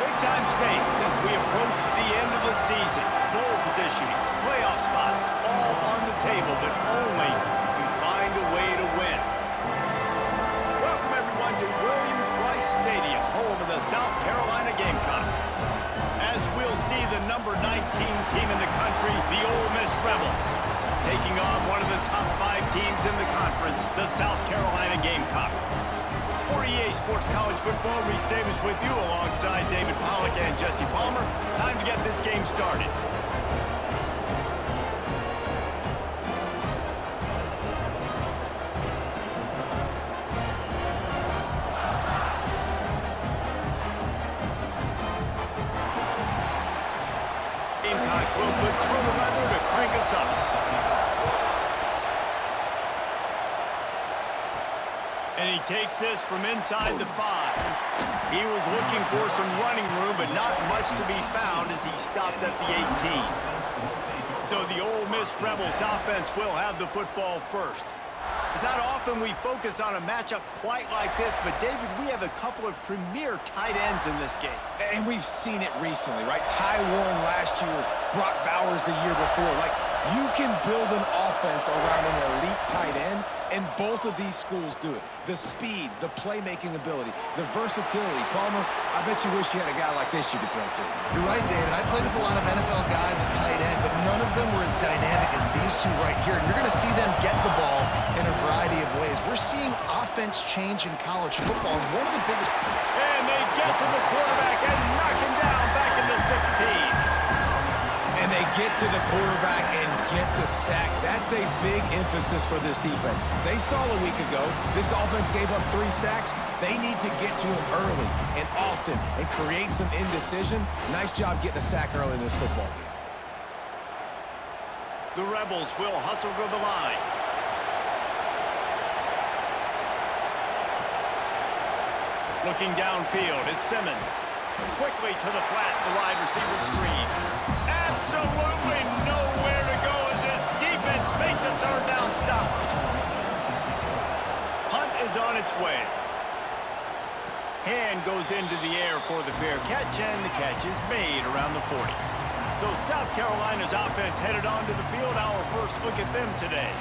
Big-time stakes as we approach the end of the season. Bowl positioning, playoff spots, all on the table, but only if we find a way to win. Welcome, everyone, to Williams-Brice Stadium, home of the South Carolina Gamecocks. As we'll see the number 19 team in the country, the Ole Miss Rebels, taking on one of the top 5 teams in the conference, the South Carolina Gamecocks. For EA Sports College Football, Reese Davis with you alongside David Pollack and Jesse Palmer. Time to get this game started. Gamecocks will put total weather to crank us up. And he takes this from inside the 5. He was looking for some running room, but not much to be found as he stopped at the 18. So the Ole Miss Rebels offense will have the football first. It's not often we focus on a matchup quite like this, but David, we have a couple of premier tight ends in this game. And we've seen it recently, right? Ty Warren last year, Brock Bowers the year before. Like, you can build an offense around an elite tight end, and both of these schools do it. The speed, the playmaking ability, the versatility. Palmer, I bet you wish you had a guy like this you could throw to. You're right, David. I played with a lot of NFL guys at tight end, but none of them were as dynamic as these two right here. And you're going to see them get the ball in a variety of ways. We're seeing offense change in college football. And one of the biggest... And they get to the quarterback and knock him down back into 16. And they get to the quarterback and get the sack. That's a big emphasis for this defense. They saw a week ago, this offense gave up 3 sacks. They need to get to him early and often and create some indecision. Nice job getting a sack early in this football game. The Rebels will hustle to the line. Looking downfield, it's Simmons. Quickly to the flat, the wide receiver screen. Absolutely nowhere to go as this defense makes a 3rd down stop. Hunt is on its way. Hand goes into the air for the fair catch, and the catch is made around the 40. So South Carolina's offense headed onto the field. Our first look at them today.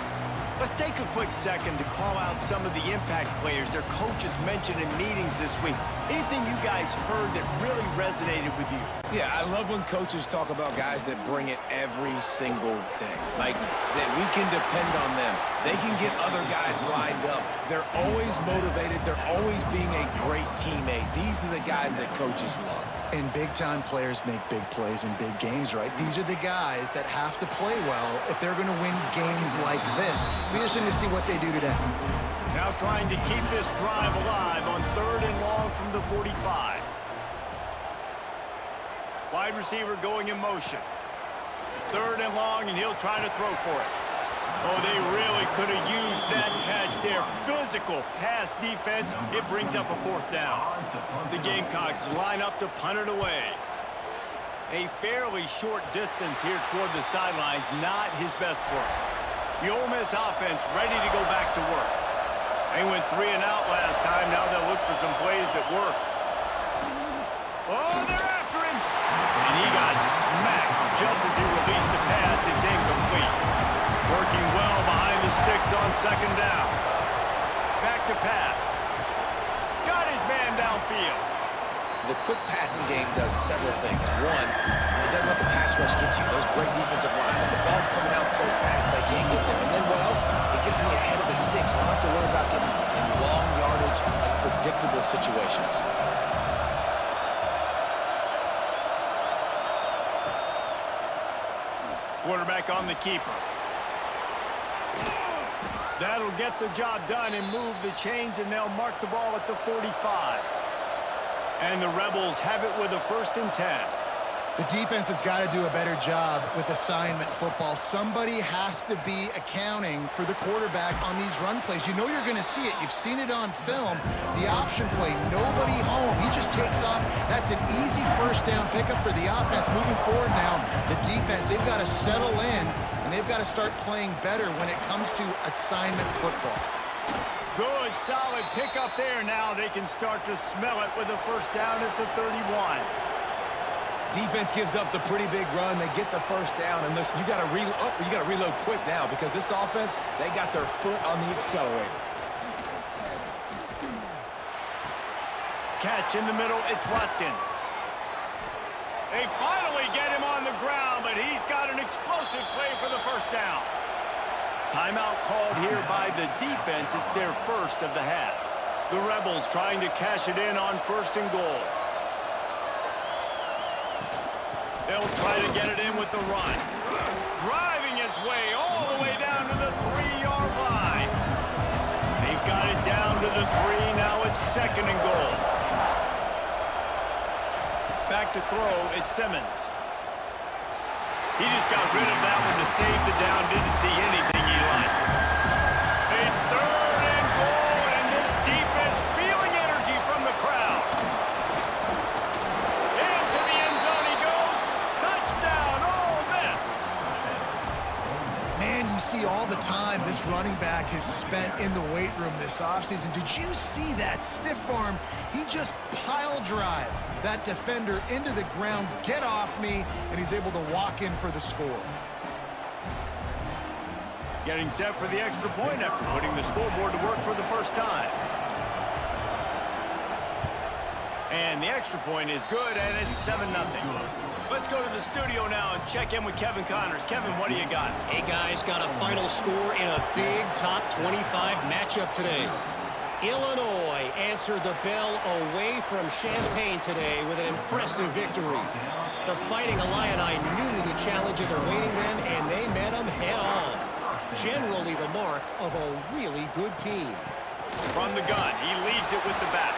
Let's take a quick second to call out some of the impact players their coaches mentioned in meetings this week. Anything you guys heard that really resonated with you? Yeah, I love when coaches talk about guys that bring it every single day. Like, that we can depend on them. They can get other guys lined up. They're always motivated. They're always being a great teammate. These are the guys that coaches love. And big-time players make big plays in big games, right? These are the guys that have to play well if they're going to win games like this. Be interesting to see what they do today. Now trying to keep this drive alive on 3rd and long from the 45. Wide receiver going in motion. 3rd and long, and he'll try to throw for it. Oh, they really could have used that catch there. Physical pass defense. It brings up a 4th down. The Gamecocks line up to punt it away. A fairly short distance here toward the sidelines. Not his best work. The Ole Miss offense ready to go back to work. They went 3 and out last time. Now they'll look for some plays that work. Oh, they're after him. And he got smacked just as he released the pass. It's incomplete. Working well behind the sticks on 2nd down. Back to pass. Got his man downfield. The quick passing game does several things. One, it doesn't let the pass rush get you. Those great defensive linemen, the ball's coming out so fast they can't get there. And then what else? It gets me ahead of the sticks. I don't have to worry about getting in long yardage and predictable situations. Quarterback on the keeper. That'll get the job done and move the chains, and they'll mark the ball at the 45. And the Rebels have it with a 1st and 10. The defense has got to do a better job with assignment football. Somebody has to be accounting for the quarterback on these run plays. You know you're going to see it. You've seen it on film. The option play, nobody home. He just takes off. That's an easy 1st down pickup for the offense. Moving forward now, the defense, they've got to settle in, and they've got to start playing better when it comes to assignment football. Good, solid pickup there. Now they can start to smell it with a 1st down at the 31. Defense gives up the pretty big run. They get the first down, and listen, you got to reload quick now because this offense, they got their foot on the accelerator. Catch in the middle, it's Watkins. They finally get him on the ground, but he's got an explosive play for the first down. Timeout called here by the defense. It's their first of the half. The Rebels trying to cash it in on 1st and goal. They'll try to get it in with the run. Driving his way all the way down to the 3-yard line. They've got it down to the 3. Now it's 2nd and goal. Back to throw, it's Simmons. He just got rid of that one to save the down. Didn't see anything he liked. A 3rd and goal, and this defense feeling energy from the crowd. Into the end zone he goes. Touchdown, Ole Miss. Man, you see all the time this running back has spent in the weight room this offseason. Did you see that stiff arm? He just pile drive that defender into the ground, get off me, and he's able to walk in for the score. Getting set for the extra point after putting the scoreboard to work for the first time. And the extra point is good, and it's 7-0. Let's go to the studio now and check in with Kevin Connors. Kevin, what do you got? Hey, guys, got a final score in a big top 25 matchup today. Illinois answered the bell away from Champaign today with an impressive victory. The Fighting Illini knew the challenges awaiting them, and they met them head-on. Generally the mark of a really good team. From the gun, he leaves it with the bat.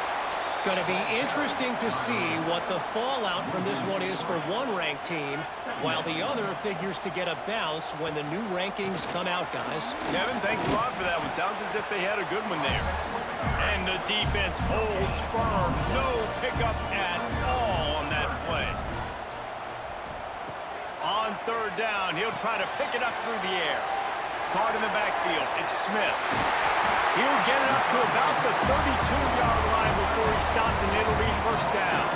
Going to be interesting to see what the fallout from this one is for one ranked team, while the other figures to get a bounce when the new rankings come out, guys. Kevin, thanks a lot for that one. Sounds as if they had a good one there. And the defense holds firm. No pickup at all on that play. On 3rd down, he'll try to pick it up through the air. Caught in the backfield, it's Smith. He'll get it up to about the 32-yard line before he's stopped, and it'll be 1st down.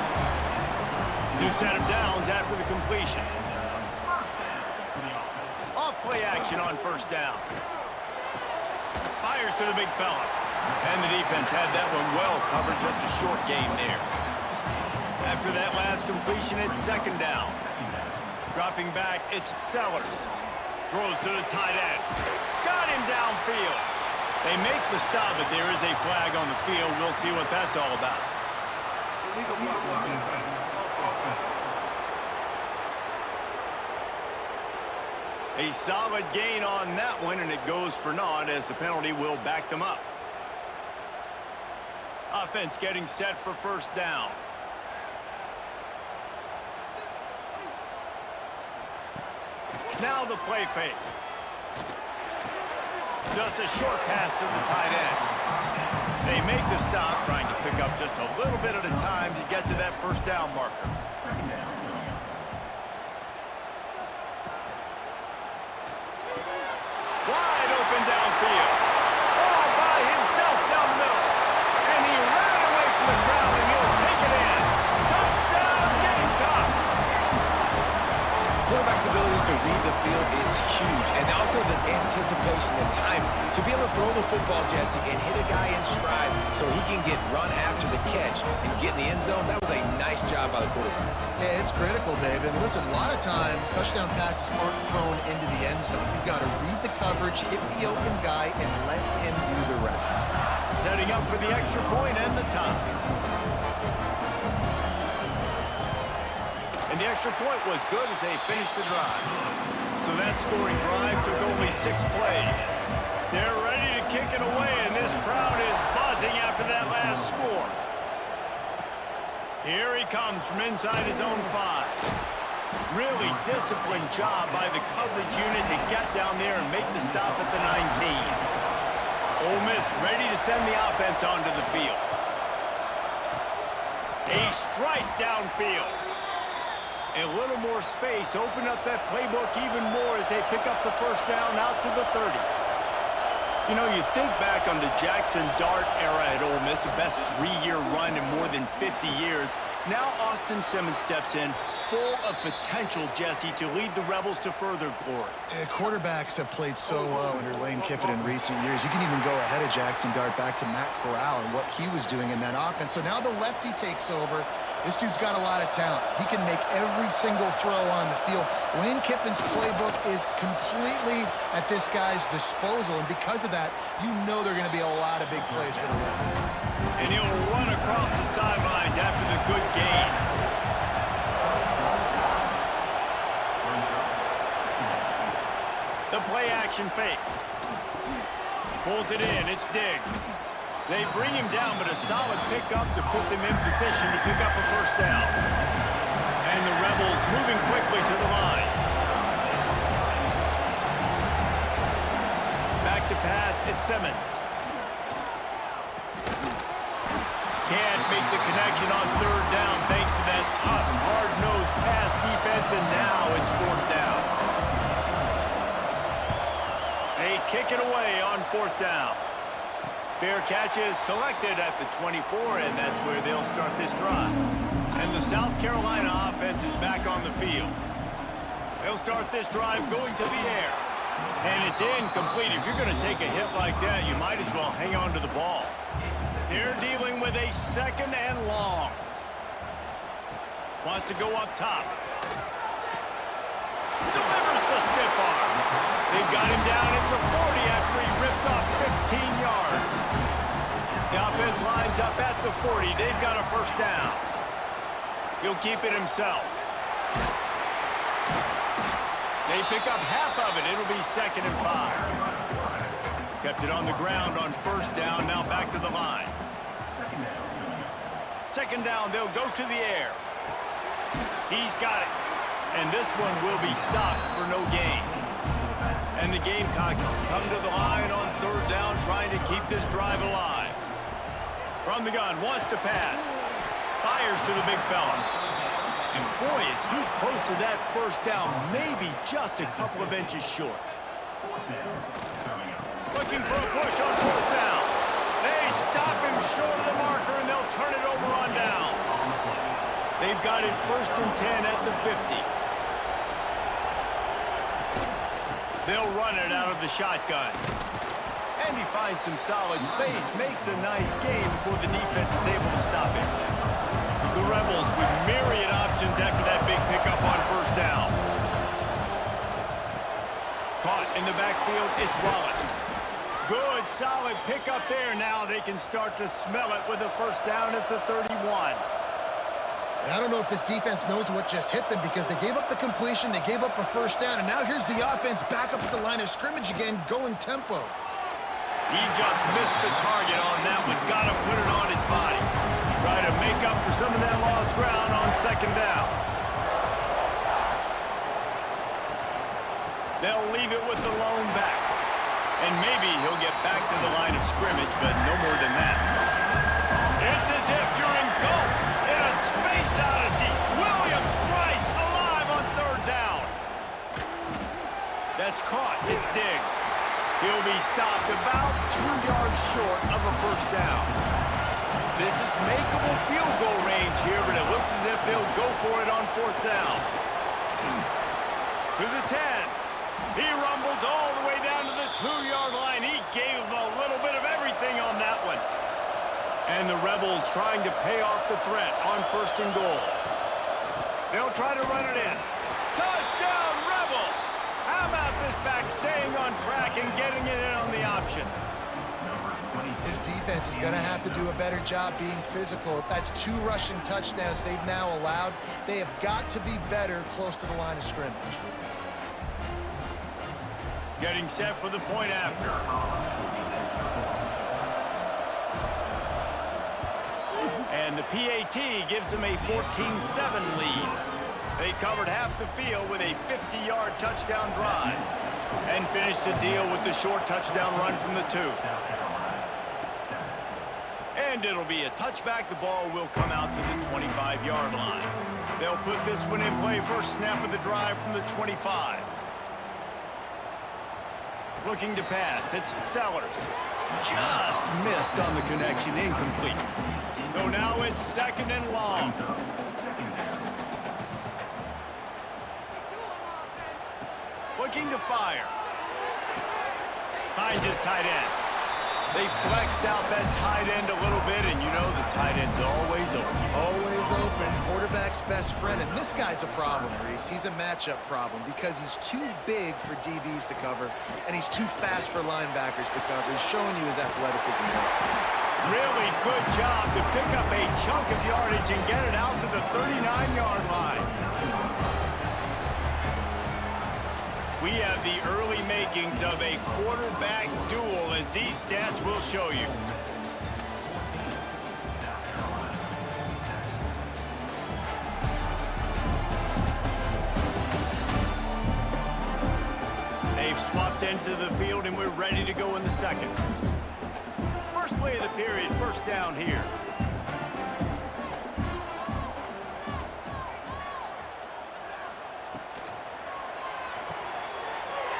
New set of downs after the completion. Off play action on 1st down. Fires to the big fella. And the defense had that one well covered, just a short game there. After that last completion, it's 2nd down. Dropping back, it's Sellers. Throws to the tight end. Got him downfield. They make the stop, but there is a flag on the field. We'll see what that's all about. A solid gain on that one, and it goes for naught as the penalty will back them up. Offense getting set for 1st down. Now the play fake. Just a short pass to the tight end. They make the stop, trying to pick up just a little bit at a time to get to that 1st down marker. Wide open downfield. All by himself down the middle. And he ran away from the crowd, and he'll take it in. Touchdown, Gamecocks! Quarterback's abilities to read the field is huge, and also the anticipation and time to be able to throw the football, Jesse, and hit a guy in stride so he can get run after the catch and get in the end zone. That was a nice job by the quarterback. Yeah, it's critical, David. Listen, a lot of times touchdown passes aren't thrown into the end zone. You've got to read the coverage, hit the open guy, and let him do the rest. Setting up for the extra point and the tie. And the extra point was good as they finished the drive. So that scoring drive took only 6 plays. They're ready to kick it away, and this crowd is buzzing after that last score. Here he comes from inside his own 5. Really disciplined job by the coverage unit to get down there and make the stop at the 19. Ole Miss ready to send the offense onto the field. A strike downfield. A little more space, open up that playbook even more as they pick up the 1st down out to the 30. You know, you think back on the Jackson Dart era at Ole Miss, the best 3-year run in more than 50 years. Now Austin Simmons steps in, full of potential, Jesse, to lead the Rebels to further glory. Quarterbacks have played so well under Lane Kiffin in recent years. You can even go ahead of Jackson Dart back to Matt Corral and what he was doing in that offense. So now the lefty takes over. This dude's got a lot of talent. He can make every single throw on the field. Lane Kiffin's playbook is completely at this guy's disposal, and because of that, you know there are going to be a lot of big plays for the Rebels. And he'll run across the sidelines after the good gain. The play-action fake. Pulls it in. It's Diggs. They bring him down, but a solid pickup to put them in position to pick up a first down. And the Rebels moving quickly to the line. Back to pass. It's Simmons. Can't make the connection on third down thanks to that tough, hard-nosed pass defense, and now it's fourth down. They kick it away on fourth down. Fair catch is collected at the 24, and that's where they'll start this drive. And the South Carolina offense is back on the field. They'll start this drive going to the air. And it's incomplete. If you're going to take a hit like that, you might as well hang on to the ball. They're dealing with a second and long. Wants to go up top. Delivers the stiff arm. They've got him down at the 40 after he ripped off 15 yards. The offense lines up at the 40. They've got a first down. He'll keep it himself. They pick up half of it. It'll be 2nd and 5. Kept it on the ground on first down. Now back to the line. Second down, they'll go to the air. He's got it. And this one will be stopped for no gain. And the Gamecocks come to the line on third down, trying to keep this drive alive. From the gun, wants to pass. Fires to the big fella. And boy, is he close to that first down, maybe just a couple of inches short. Looking for a push on fourth down. They stop him short of the marker, and they'll turn it over on downs. They've got it 1st and 10 at the 50. They'll run it out of the shotgun. And he finds some solid space, makes a nice gain before the defense is able to stop him. The Rebels with myriad options after that big pickup on first down. Caught in the backfield, it's Wallace. Good, solid pickup there. Now they can start to smell it with a first down at the 31. And I don't know if this defense knows what just hit them, because they gave up the completion, they gave up a first down, and now here's the offense back up at the line of scrimmage again, going tempo. He just missed the target on that one. Got to put it on his body. Try to make up for some of that lost ground on second down. They'll leave it with the lone back. And maybe he'll get back to the line of scrimmage, but no more than that. It's as if you're engulfed in a space odyssey. Williams-Brice alive on third down. That's caught. It's Diggs. He'll be stopped about 2 yards short of a first down. This is makeable field goal range here, but it looks as if they'll go for it on fourth down. To the 10. He rumbles all the way down to the 2-yard line. He gave them a little bit of everything on that one. And the Rebels trying to pay off the threat on 1st and goal. They'll try to run it in. Touchdown, Rebels! How about this back staying on track and getting it in on the option? His defense is going to have to do a better job being physical. That's 2 rushing touchdowns they've now allowed. They have got to be better close to the line of scrimmage. Getting set for the point after. And the PAT gives them a 14-7 lead. They covered half the field with a 50-yard touchdown drive and finished the deal with the short touchdown run from the 2. And it'll be a touchback. The ball will come out to the 25-yard line. They'll put this one in play. First snap of the drive from the 25. Looking to pass. It's Sellers. Just missed on the connection. Incomplete. So now it's 2nd and long. Looking to fire. Finds his tight end. They flexed out that tight end a little bit, and you know the tight end's always open. Always open. Quarterback's best friend. And this guy's a problem, Reese. He's a matchup problem because he's too big for DBs to cover, and he's too fast for linebackers to cover. He's showing you his athleticism there. Really good job to pick up a chunk of yardage and get it out to the 39-yard line. We have the early makings of a quarterback duel, as these stats will show you. They've swapped ends of the field, and we're ready to go in the second. First play of the period, first down here.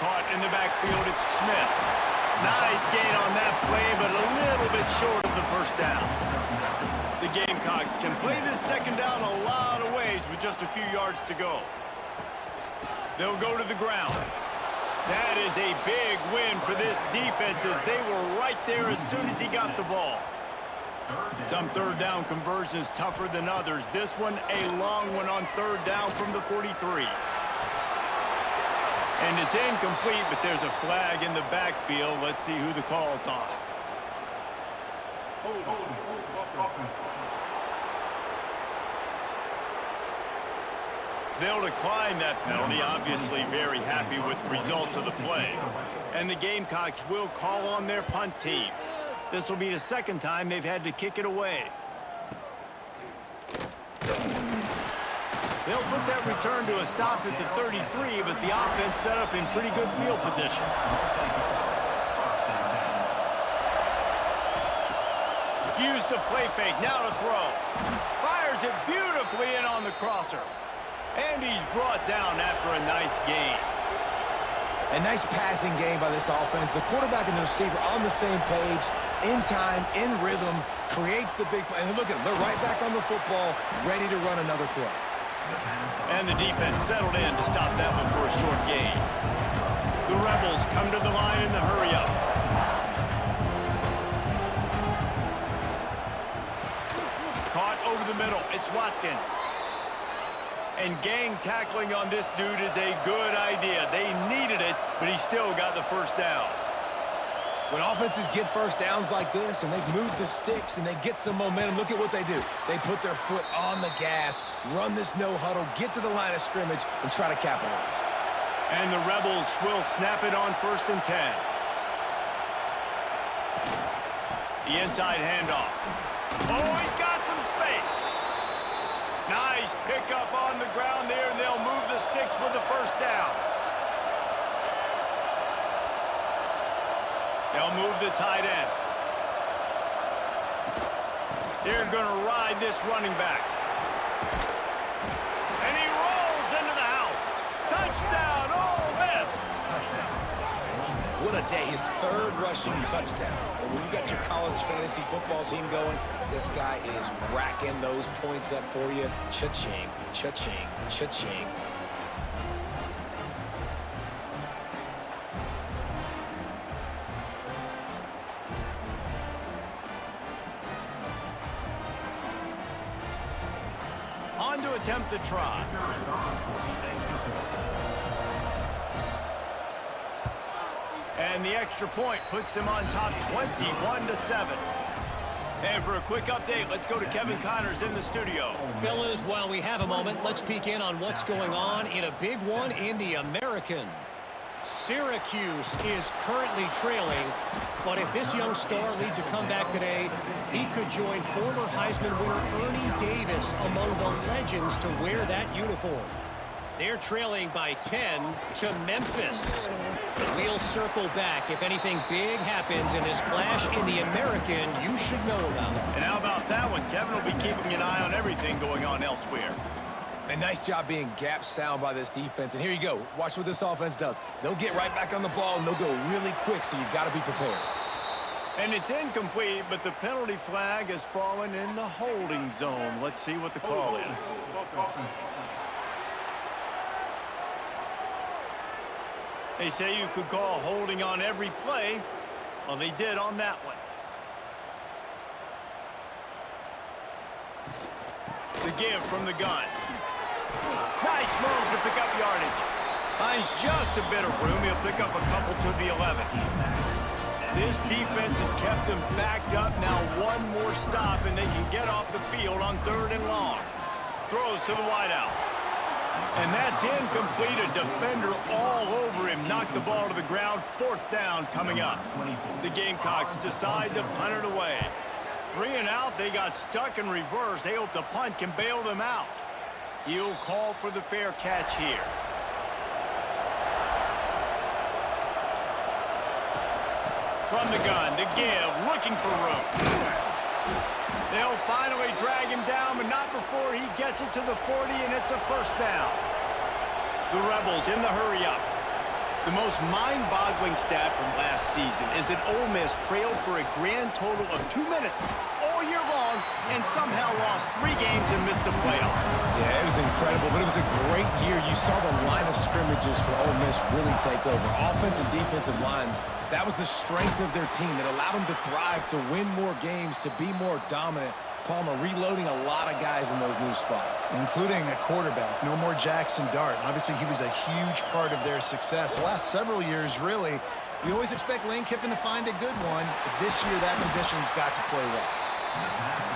Caught in the backfield, it's Smith. Nice gain on that play, but a little bit short of the first down. The Gamecocks can play this second down a lot of ways with just a few yards to go. They'll go to the ground. That is a big win for this defense, as they were right there as soon as he got the ball. Some third down conversions tougher than others. This one a long one on third down from the 43. And it's incomplete, but there's a flag in the backfield. Let's see who the call's on. They'll decline that penalty, obviously very happy with the results of the play. And the Gamecocks will call on their punt team. This will be the second time they've had to kick it away. They'll put that return to a stop at the 33, but the offense set up in pretty good field position. Use the play fake, now to throw. Fires it beautifully in on the crosser. And he's brought down after a nice gain. A nice passing game by this offense. The quarterback and the receiver on the same page, in time, in rhythm, creates the big play. And look at them, they're right back on the football, ready to run another play. And the defense settled in to stop that one for a short gain. The Rebels come to the line in the hurry-up. Caught over the middle. It's Watkins. And gang tackling on this dude is a good idea. They needed it, but he still got the first down. When offenses get first downs like this and they've moved the sticks and they get some momentum, look at what they do. They put their foot on the gas, run this no huddle, get to the line of scrimmage, and try to capitalize. And the Rebels will snap it on 1st and 10. The inside handoff. Oh, he's got some space. Nice pickup on the ground there, and they'll move the sticks with the first down. They'll move the tight end. They're going to ride this running back. And he rolls into the house. Touchdown, Ole Miss. What a day, his 3rd rushing touchdown. And when you got your college fantasy football team going, this guy is racking those points up for you. Cha-ching, cha-ching, cha-ching. On to attempt the try. And the extra point puts them on top 21-7. And for a quick update, let's go to Kevin Connors in the studio. Fellas, while we have a moment, let's peek in on what's going on in a big one in the American. Syracuse is currently trailing, but if this young star leads a comeback today, he could join former Heisman winner Ernie Davis among the legends to wear that uniform. They're trailing by 10 to Memphis. We'll circle back if anything big happens in this clash in the American you should know about. And how about that one? Kevin will be keeping an eye on everything going on elsewhere. A nice job being gap sound by this defense. And here you go. Watch what this offense does. They'll get right back on the ball, and they'll go really quick, so you got to be prepared. And it's incomplete, but the penalty flag has fallen in the holding zone. Let's see what the call is. They say you could call holding on every play. Well, they did on that one. The give from the gun. Nice move to pick up yardage. Finds just a bit of room. He'll pick up a couple to the 11. This defense has kept them backed up. Now one more stop, and they can get off the field on 3rd and long. Throws to the wideout. And that's incomplete. A defender all over him. Knocked the ball to the ground. 4th down coming up. The Gamecocks decide to punt it away. 3 and out. They got stuck in reverse. They hope the punt can bail them out. He'll call for the fair catch here. From the gun, the give, looking for room. They'll finally drag him down, but not before he gets it to the 40, and it's a 1st down. The Rebels in the hurry-up. The most mind-boggling stat from last season is that Ole Miss trailed for a grand total of 2 minutes all year long and somehow lost 3 games and missed the playoff. Yeah, it was incredible, but it was a great year. You saw the line of scrimmages for Ole Miss really take over. Offense and defensive lines, that was the strength of their team that allowed them to thrive, to win more games, to be more dominant. Palmer reloading a lot of guys in those new spots. Including a quarterback. No more Jackson Dart. Obviously, he was a huge part of their success. The last several years, really, we always expect Lane Kiffin to find a good one, but this year that position's got to play well.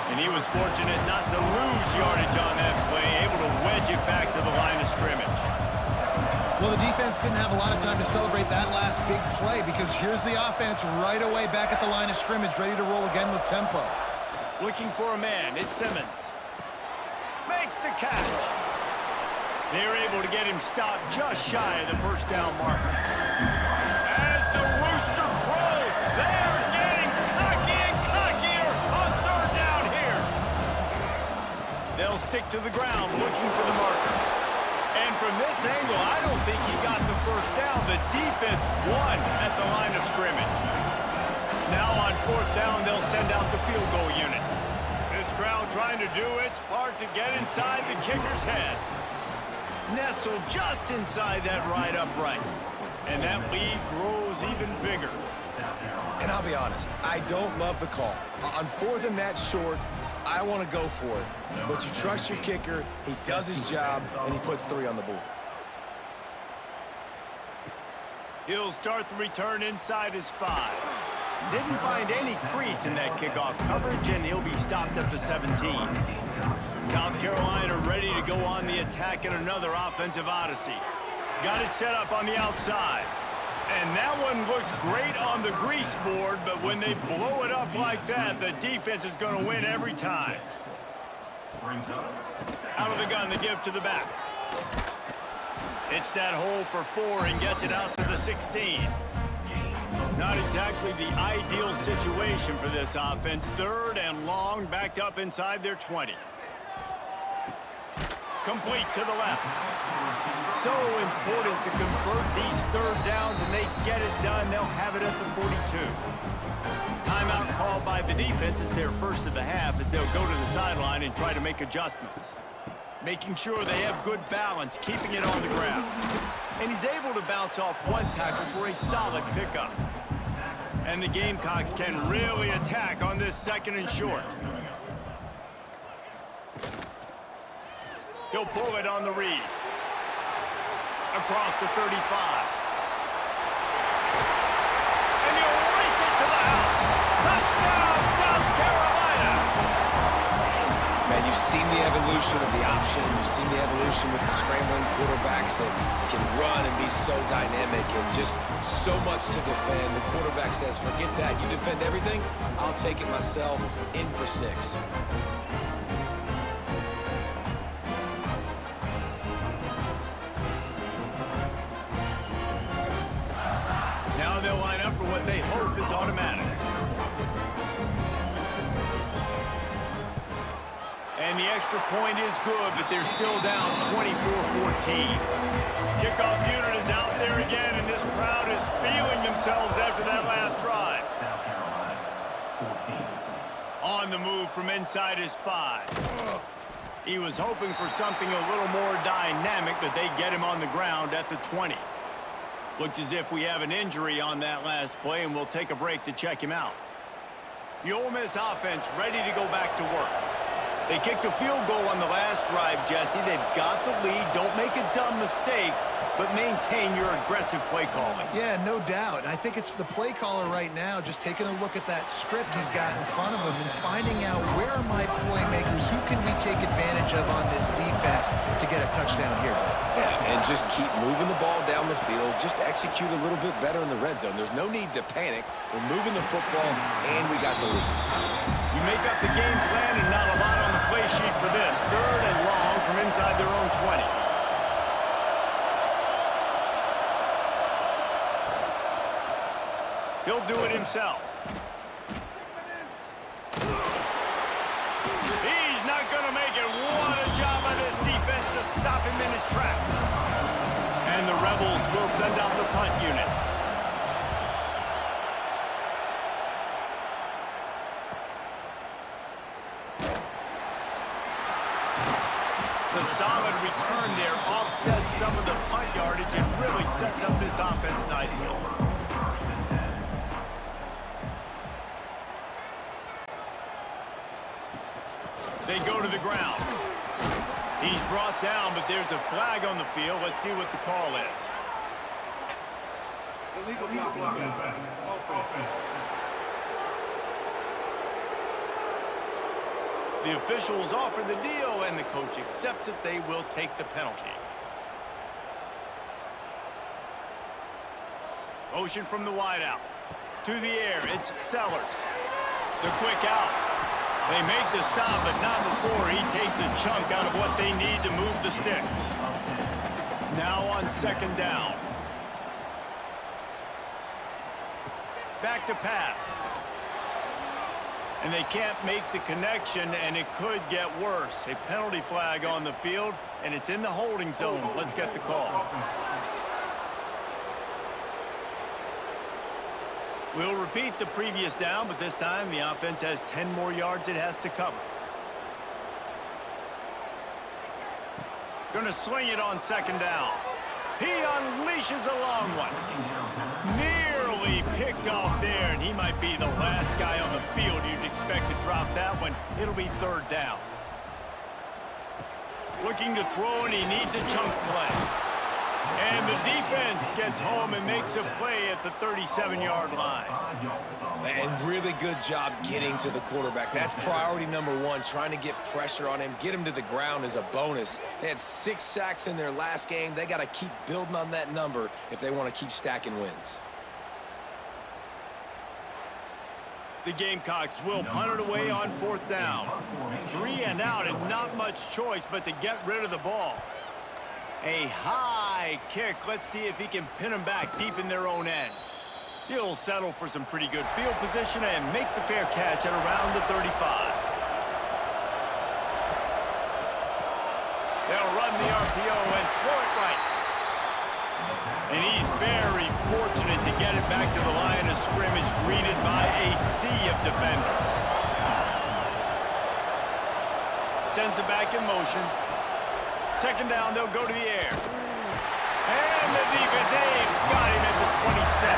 And he was fortunate not to lose yardage on that play, able to wedge it back to the line of scrimmage. Well, the defense didn't have a lot of time to celebrate that last big play because here's the offense right away back at the line of scrimmage, ready to roll again with tempo. Looking for a man. It's Simmons. Makes the catch. They're able to get him stopped just shy of the 1st down marker. As the rooster crows, they are getting cocky and cockier on 3rd down here. They'll stick to the ground looking for the marker. And from this angle, I don't think he got the 1st down. The defense won at the line of scrimmage. Now on 4th down, they'll send out the field goal unit. This crowd trying to do its part to get inside the kicker's head. Nestled just inside that right upright. And that lead grows even bigger. And I'll be honest, I don't love the call. On 4th and that short, I want to go for it. But you trust your kicker, he does his job, and he puts 3 on the board. He'll start the return inside his 5. Didn't find any crease in that kickoff coverage, and he'll be stopped at the 17. South Carolina ready to go on the attack in another offensive odyssey. Got it set up on the outside. And that one looked great on the grease board, but when they blow it up like that, the defense is going to win every time. Out of the gun, the give to the back. It's that hole for 4 and gets it out to the 16. Not exactly the ideal situation for this offense. 3rd and long, backed up inside their 20. Complete to the left. So important to convert these 3rd downs, and they get it done. They'll have it at the 42. Timeout called by the defense is their 1st of the half as they'll go to the sideline and try to make adjustments. Making sure they have good balance, keeping it on the ground. And he's able to bounce off 1 tackle for a solid pickup. And the Gamecocks can really attack on this 2nd and short. He'll pull it on the read. Across the 35. And he'll race it to the house. Touchdown, South Carolina! Man, you've seen the evolution of the option. You've seen the evolution with the scrambling quarterbacks that can run and be so dynamic and just so much to defend. The quarterback says, forget that. You defend everything, I'll take it myself. In for 6. Now they'll line up for what they hope is automatic. And the extra point is good, but they're still down 24-14. Kickoff unit is out there again, and this crowd is feeling themselves after that last drive. On the move from inside his 5. He was hoping for something a little more dynamic, but they get him on the ground at the 20. Looks as if we have an injury on that last play, and we'll take a break to check him out. The Ole Miss offense ready to go back to work. They kicked a field goal on the last drive, Jesse. They've got the lead. Don't make a dumb mistake, but maintain your aggressive play calling. Yeah, no doubt. I think it's the play caller right now just taking a look at that script he's got in front of him and finding out where are my playmakers, who can we take advantage of on this defense to get a touchdown here. Yeah, and just keep moving the ball down the field. Just execute a little bit better in the red zone. There's no need to panic. We're moving the football, and we got the lead. You make up the game plan and not a lot on the play sheet for this. 3rd and long from inside their own 20. He'll do it himself. He's not going to make it. What a job by this defense to stop him in his tracks. And the Rebels will send out the punt unit. The solid return there offsets some of the punt yardage and really sets up this offense nicely. They go to the ground. He's brought down, but there's a flag on the field. Let's see what the call is. Illegal offense. The officials offer the deal, and the coach accepts it. They will take the penalty. Motion from the wideout. To the air, it's Sellers. The quick out. They make the stop, but not before he takes a chunk out of what they need to move the sticks. Now on 2nd down. Back to pass. And they can't make the connection, and it could get worse. A penalty flag on the field, and it's in the holding zone. Let's get the call. We'll repeat the previous down, but this time the offense has 10 more yards it has to cover. Gonna swing it on 2nd down. He unleashes a long one. Nearly picked off there, and he might be the last guy on the field you'd expect to drop that one. It'll be 3rd down. Looking to throw, and he needs a chunk play. And the defense gets home and makes a play at the 37-yard line. And really good job getting to the quarterback. That's priority number 1, trying to get pressure on him. Get him to the ground is a bonus. They had 6 sacks in their last game. They got to keep building on that number if they want to keep stacking wins. The Gamecocks will punt it away on 4th down. 3 and out, and not much choice but to get rid of the ball. A high kick. Let's see if he can pin them back deep in their own end. He'll settle for some pretty good field position and make the fair catch at around the 35. They'll run the RPO and throw it right. And he's very fortunate to get it back to the line of scrimmage, greeted by a sea of defenders. Sends it back in motion. 2nd down, they'll go to the air. And the defense, got him at the 27.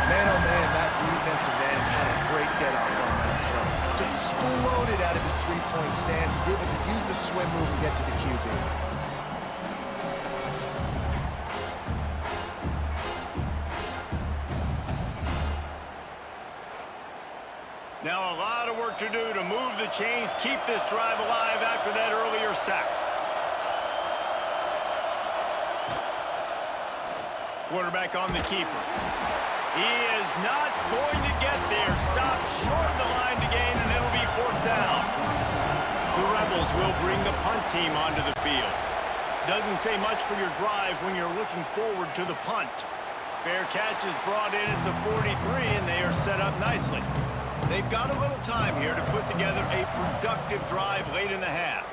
Man, oh man, that defensive end had a great get-off on that play. Just exploded out of his 3-point stance. He's able to use the swim move and get to the QB. Now a lot of work to do to move the chains, keep this drive alive after that earlier sack. Quarterback on the keeper. He is not going to get there. Stopped short of the line to gain, and it'll be 4th down. The Rebels will bring the punt team onto the field. Doesn't say much for your drive when you're looking forward to the punt. Fair catch is brought in at the 43, and they are set up nicely. They've got a little time here to put together a productive drive late in the half.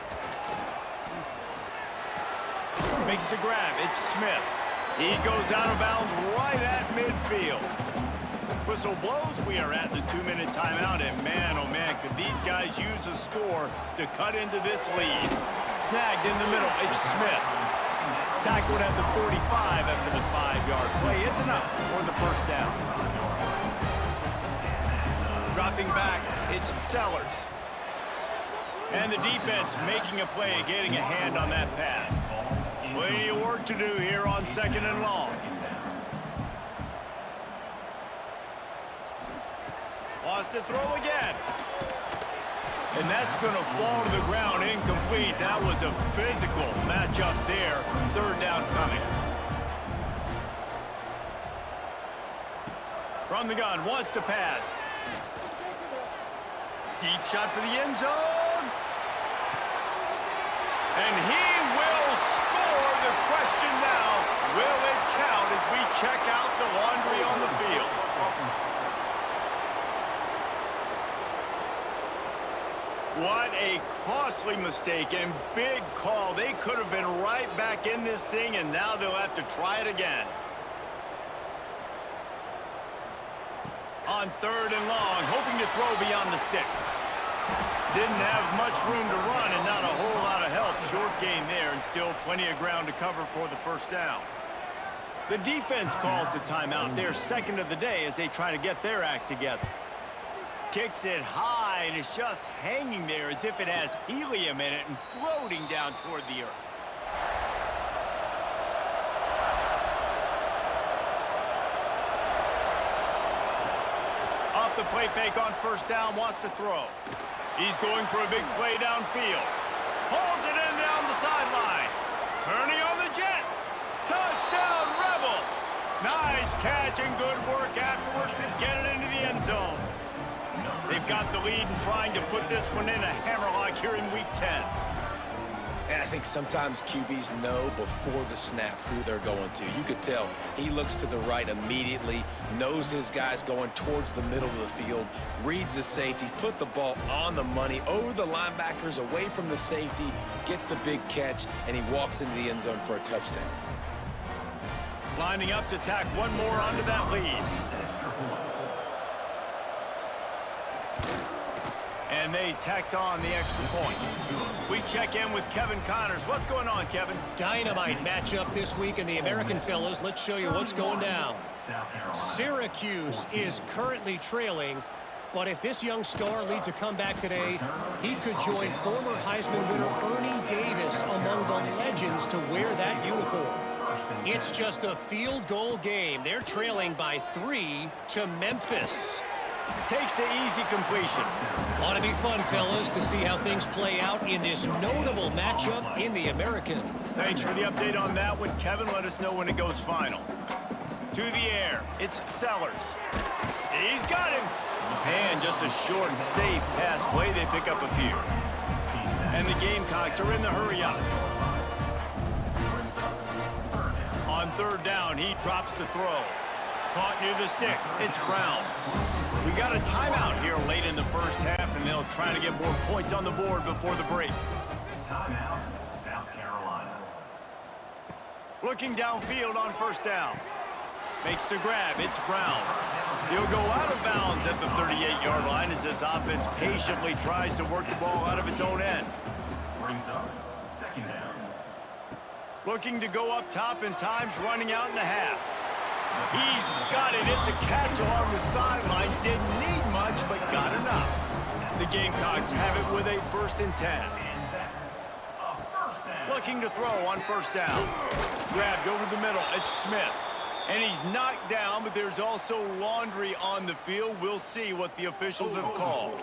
Makes the grab. It's Smith. He goes out of bounds right at midfield. Whistle blows, we are at the 2-minute timeout, and man, oh man, could these guys use a score to cut into this lead. Snagged in the middle, it's Smith. Tackled at the 45 after the 5-yard play. It's enough for the first down. Dropping back, it's Sellers. And the defense making a play, getting a hand on that pass. Plenty of work to do here on 2nd and long. Wants to throw again. And that's going to fall to the ground incomplete. That was a physical matchup there. 3rd down coming. From the gun, wants to pass. Deep shot for the end zone. And he will score. The question now, will it count as we check out the laundry on the field? What a costly mistake and big call. They could have been right back in this thing, and now they'll have to try it again. On 3rd and long, hoping to throw beyond the sticks. Didn't have much room to run and not a whole lot of help. Short gain there and still plenty of ground to cover for the first down. The defense calls the timeout. Their 2nd of the day as they try to get their act together. Kicks it high, and it's just hanging there as if it has helium in it and floating down toward the earth. Off the play fake on 1st down, wants to throw. He's going for a big play downfield. Pulls it in down the sideline. Turning on the jet. Touchdown, Rebels! Nice catch and good work afterwards to get it into the end zone. They've got the lead and trying to put this one in a hammerlock here in Week 10. And I think sometimes QBs know before the snap who they're going to. You could tell he looks to the right immediately, knows his guy's going towards the middle of the field, reads the safety, put the ball on the money, over the linebackers, away from the safety, gets the big catch, and he walks into the end zone for a touchdown. Lining up to tack one more onto that lead. And they tacked on the extra point. We check in with Kevin Connors. What's going on, Kevin? Dynamite matchup this week in the American, fellas. Let's show you what's going down. Syracuse is currently trailing, but if this young star leads a comeback today, he could join former Heisman winner Ernie Davis among the legends to wear that uniform. It's just a field goal game. They're trailing by 3 to Memphis. Takes the easy completion. Ought to be fun, fellas, to see how things play out in this notable matchup in the American. Thanks for the update on that one, Kevin. Let us know when it goes final. To the air, it's Sellers. He's got him. And just a short, safe pass play. They pick up a few. And the Gamecocks are in the hurry-up. On 3rd down, he drops to throw. Caught near the sticks. It's Brown. We got a timeout here late in the first half, and they'll try to get more points on the board before the break. Timeout, South Carolina. Looking downfield on 1st down. Makes the grab. It's Brown. He'll go out of bounds at the 38-yard line as this offense patiently tries to work the ball out of its own end. Brings up 2nd down. Looking to go up top, and time's running out in the half. He's got it. It's a catch along the sideline. Didn't need much, but got enough. The Gamecocks have it with a 1st and 10. Looking to throw on 1st down. Grabbed over the middle. It's Smith. And he's knocked down, but there's also laundry on the field. We'll see what the officials have called.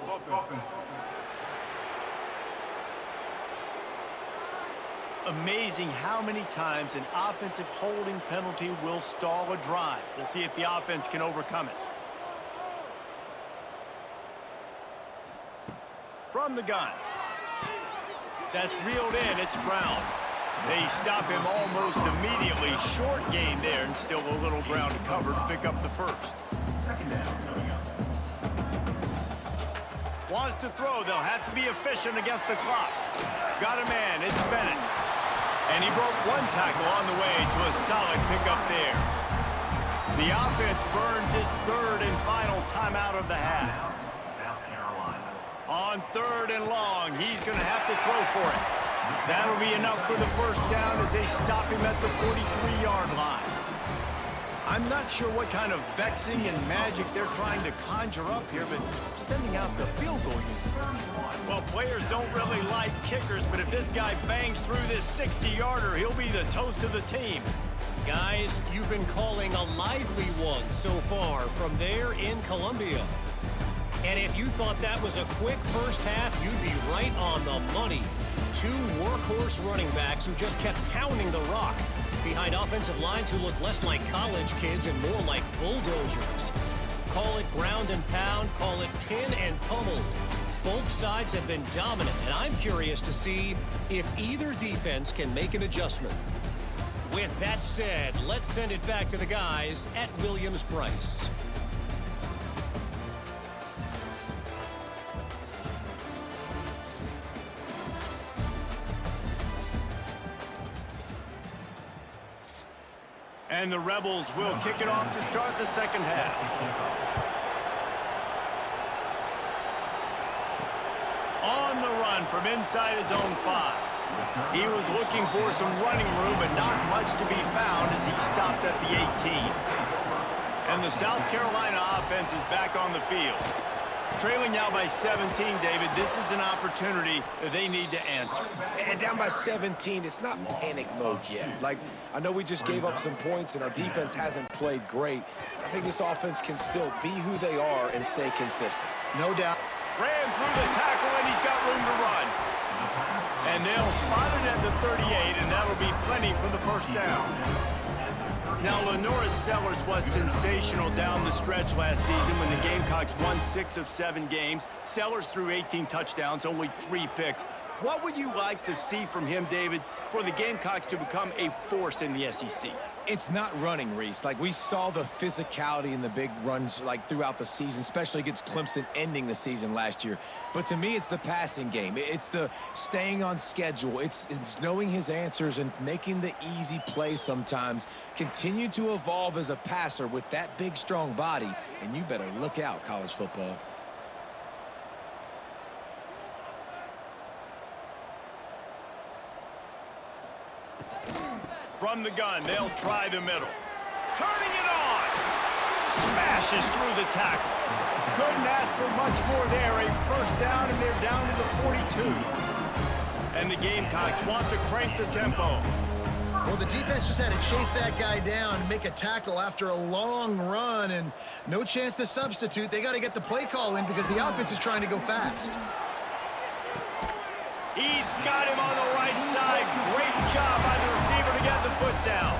Amazing how many times an offensive holding penalty will stall a drive. We'll see if the offense can overcome it. From the gun. That's reeled in. It's Brown. They stop him almost immediately. Short gain there, and still a little ground to cover to pick up the 1st. 2nd down coming up. Wants to throw. They'll have to be efficient against the clock. Got a man. It's Bennett. And he broke one tackle on the way to a solid pickup there. The offense burns its third and final timeout of the half. South Carolina. On 3rd and long, he's going to have to throw for it. That'll be enough for the first down as they stop him at the 43-yard line. I'm not sure what kind of vexing and magic they're trying to conjure up here, but sending out the field goal unit. Well, players don't really like kickers, but if this guy bangs through this 60-yarder, he'll be the toast of the team. Guys, you've been calling a lively one so far from there in Columbia. And if you thought that was a quick first half, you'd be right on the money. 2 workhorse running backs who just kept pounding the rock behind offensive lines who look less like college kids and more like bulldozers. Call it ground and pound, call it pin and pummel. Both sides have been dominant, and I'm curious to see if either defense can make an adjustment. With that said, let's send it back to the guys at Williams-Brice. And the Rebels will kick it off to start the second half. On the run from inside his own 5. He was looking for some running room, but not much to be found as he stopped at the 18. And the South Carolina offense is back on the field. Trailing now by 17, David. This is an opportunity that they need to answer. And down by 17, it's not panic mode yet. Like, I know we just gave up some points and our defense hasn't played great. I think this offense can still be who they are and stay consistent. No doubt. Ran through the tackle, and he's got room to run. And they'll spot it at the 38, and that'll be plenty for the first down. Now, Lenoris Sellers was sensational down the stretch last season when the Gamecocks won 6 of 7 games. Sellers threw 18 touchdowns, only 3 picks. What would you like to see from him, David, for the Gamecocks to become a force in the SEC? It's not running, Reese. Like, we saw the physicality in the big runs, like, throughout the season, especially against Clemson ending the season last year. But to me, it's the passing game. It's the staying on schedule. It's knowing his answers and making the easy play sometimes. Continue to evolve as a passer with that big, strong body, and you better look out, college football. From the gun, they'll try the middle. Turning it on! Smashes through the tackle. Couldn't ask for much more there. A first down, and they're down to the 42. And the Gamecocks want to crank the tempo. Well, the defense just had to chase that guy down and make a tackle after a long run, and no chance to substitute. They got to get the play call in because the offense is trying to go fast. He's got him on the right side. Great job by the receiver to get the foot down.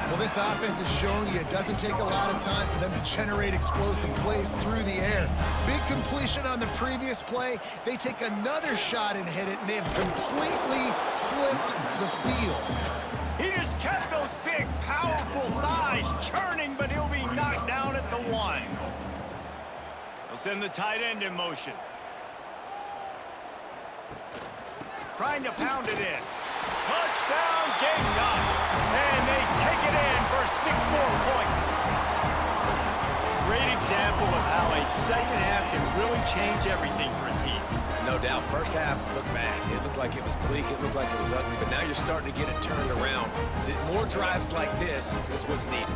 Well, this offense has shown you it doesn't take a lot of time for them to generate explosive plays through the air. Big completion on the previous play. They take another shot and hit it, and they have completely flipped the field. He just kept those big, powerful thighs churning, but he'll be knocked down at the 1. They'll send the tight end in motion. Trying to pound it in. Touchdown, Gamecocks! And they take it in for 6 more points. Great example of how a second half can really change everything for a team. No doubt. First half looked bad. It looked like it was bleak. It looked like it was ugly. But now you're starting to get it turned around. More drives like this is what's needed.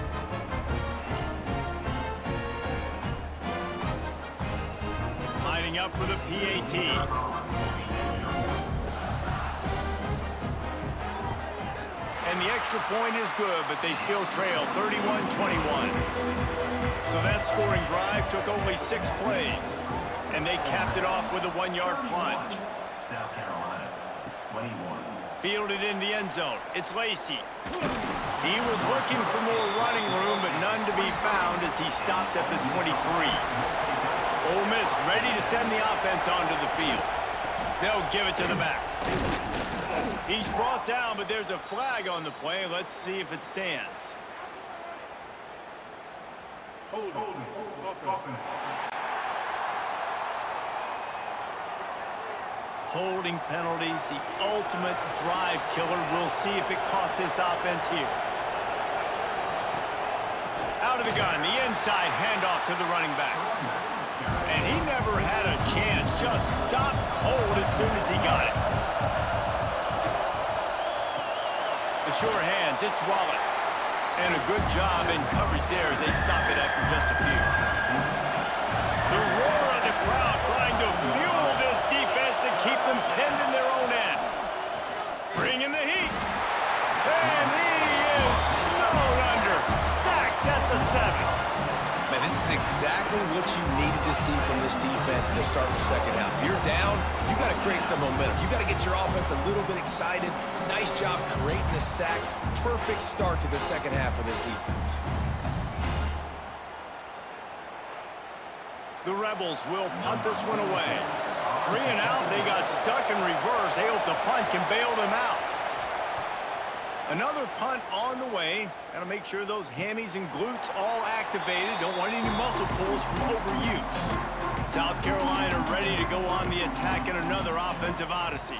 Lining up for the PAT. And the extra point is good, but they still trail 31-21. So that scoring drive took only 6 plays, and they capped it off with a 1-yard plunge. South Carolina, 21. Fielded in the end zone. It's Lacey. He was looking for more running room, but none to be found as he stopped at the 23. Ole Miss ready to send the offense onto the field. They'll give it to the back. He's brought down, but there's a flag on the play. Let's see if it stands. Holding penalties, the ultimate drive killer. We'll see if it costs this offense here. Out of the gun, the inside handoff to the running back. And he never had a chance, just stopped cold as soon as he got it. The sure hands, it's Wallace. And a good job in coverage there as they stop it after just a few. The roar of the crowd trying to fuel this defense to keep them pinned in their own end. Bringing the heat. And he is snowed under. Sacked at the 7. Man, this is exactly what you needed to see from this defense to start the second half. If you're down, you got to create some momentum. You got to get your offense a little bit excited. Nice job creating the sack. Perfect start to the second half for this defense. The Rebels will punt this one away. 3 and out, they got stuck in reverse. They hope the punt can bail them out. Another punt on the way. Got to make sure those hammies and glutes all activated. Don't want any muscle pulls from overuse. South Carolina ready to go on the attack in another offensive odyssey.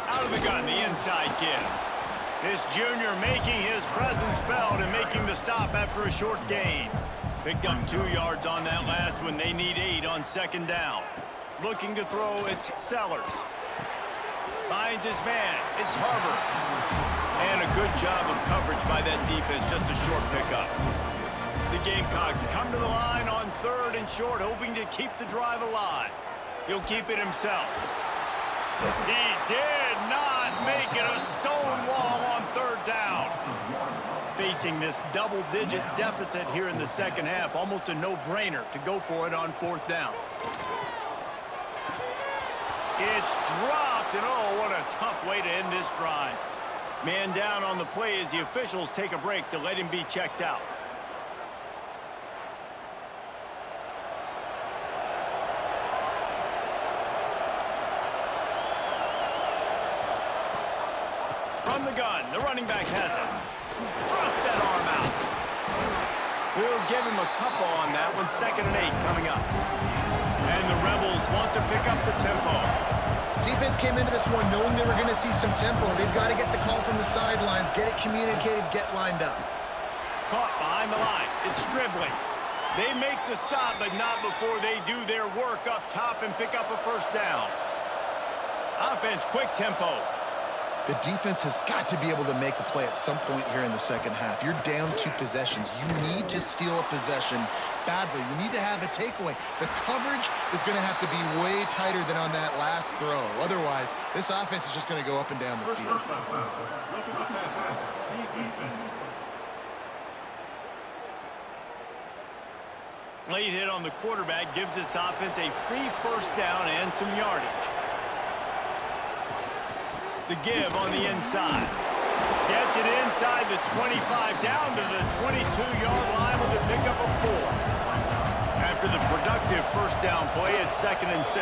Out of the gun, the inside give. This junior making his presence felt and making the stop after a short gain. Picked up 2 yards on that last one. They need 8 on second down. Looking to throw, it's Sellers. Finds his man. It's Harbor. And a good job of coverage by that defense. Just a short pickup. The Gamecocks come to the line on 3rd and short, hoping to keep the drive alive. He'll keep it himself. He did not make it a stone wall on 3rd down. Facing this double-digit deficit here in the second half, almost a no-brainer to go for it on 4th down. It's dropped, and oh, what a tough way to end this drive. Man down on the play as the officials take a break to let him be checked out. From the gun, the running back has it. Thrust that arm out. We'll give him a couple on that one. 2nd and 8 coming up. And the Rebels want to pick up the tempo. Defense came into this one knowing they were going to see some tempo. They've got to get the call from the sidelines, get it communicated, get lined up. Caught behind the line. It's Stribling. They make the stop, but not before they do their work up top and pick up a 1st down. Offense, quick tempo. The defense has got to be able to make a play at some point here in the second half. You're down 2 possessions. You need to steal a possession badly. You need to have a takeaway. The coverage is going to have to be way tighter than on that last throw. Otherwise, this offense is just going to go up and down the field. Late hit on the quarterback gives this offense a free 1st down and some yardage. The give on the inside. Gets it inside the 25, down to the 22-yard line with a pickup of 4. After the productive 1st down play, it's 2nd and 6.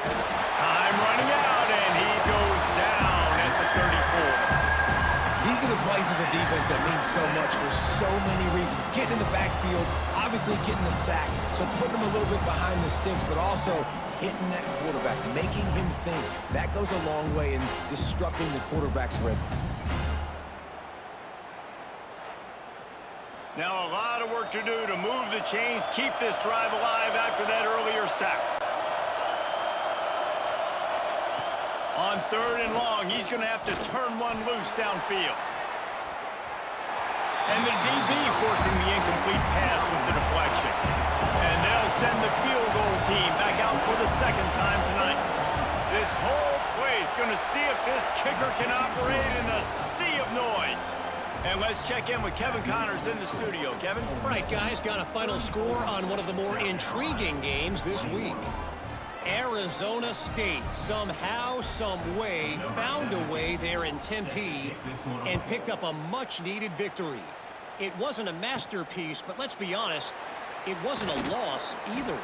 Time running out, and he goes down at the 34. These are the plays as a defense that mean so much for so many reasons. Getting in the backfield, obviously getting the sack, so putting him a little bit behind the sticks, but also hitting that quarterback, making him think. That goes a long way in disrupting the quarterback's rhythm. Now a lot of work to do to move the chains, keep this drive alive after that earlier sack. On 3rd and long, he's going to have to turn one loose downfield. And the DB forcing the incomplete pass with the deflection. And they'll send the field goal team back out for the 2nd time tonight. This whole place going to see if this kicker can operate in the sea of noise. And let's check in with Kevin Connors in the studio. Kevin? Right, guys, got a final score on one of the more intriguing games this week. Arizona State somehow, some way, found a way there in Tempe and picked up a much-needed victory. It wasn't a masterpiece, but let's be honest, it wasn't a loss either.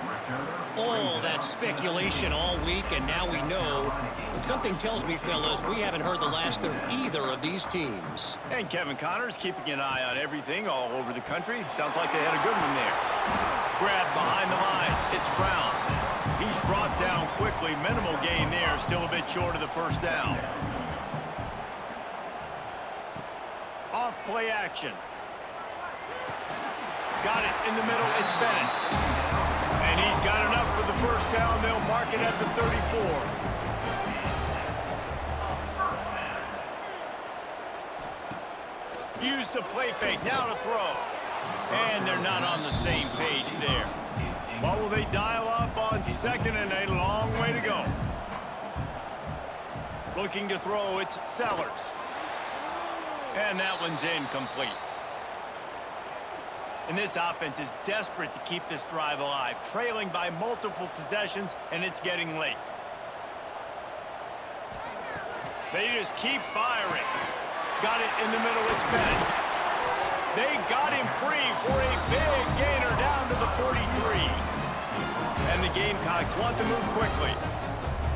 All that speculation all week, and now we know. But something tells me, fellas, we haven't heard the last of either of these teams. And Kevin Connors keeping an eye on everything all over the country. Sounds like they had a good one there. Grab behind the line. It's Brown. He's brought down quickly. Minimal gain there. Still a bit short of the 1st down. off play action. Got it in the middle. It's Bennett. And he's got enough for the first down. They'll mark it at the 34. Use the play fake. Now to throw. And they're not on the same page there. What will they dial up on 2nd and a long way to go? Looking to throw, it's Sellers. And that one's incomplete. And this offense is desperate to keep this drive alive, trailing by multiple possessions, and it's getting late. They just keep firing. Got it in the middle, it's Bennett. They got him free for a big gainer down to the 43. And the Gamecocks want to move quickly.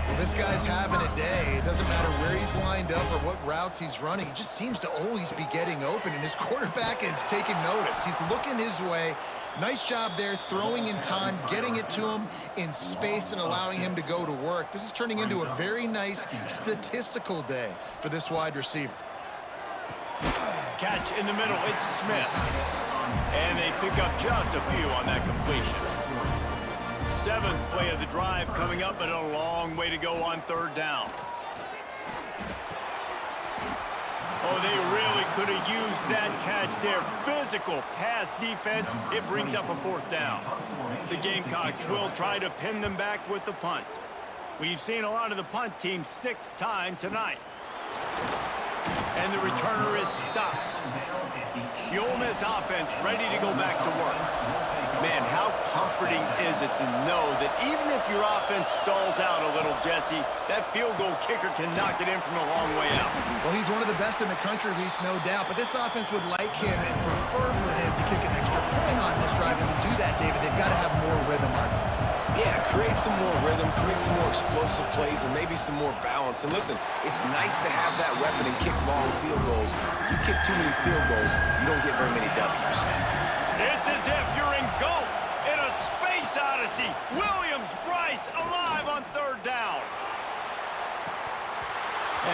Well, this guy's having a day. It doesn't matter where he's lined up or what routes he's running. He just seems to always be getting open, and his quarterback is taking notice. He's looking his way. Nice job there, throwing in time, getting it to him in space and allowing him to go to work. This is turning into a very nice statistical day for this wide receiver. Catch in the middle, it's Smith. And they pick up just a few on that completion. 7th play of the drive coming up, but a long way to go on 3rd down. Oh, they really could have used that catch there. Physical pass defense. It brings up a 4th down. The Gamecocks will try to pin them back with the punt. We've seen a lot of the punt team 6 times tonight. And the returner is stopped. The Ole Miss offense ready to go back to work. Man, how comforting is it to know that even if your offense stalls out a little, Jesse, that field goal kicker can knock it in from a long way out. Well, he's one of the best in the country, Reese, no doubt. But this offense would like him and prefer for him to kick an extra point on this drive. And to do that, David, they've got to have more rhythm on offense. Yeah, create some more rhythm, create some more explosive plays, and maybe some more balance. And listen, it's nice to have that weapon and kick long field goals. You kick too many field goals, you don't get very many W's. It's as if you're engulfed in a space odyssey. Williams-Brice alive on 3rd down.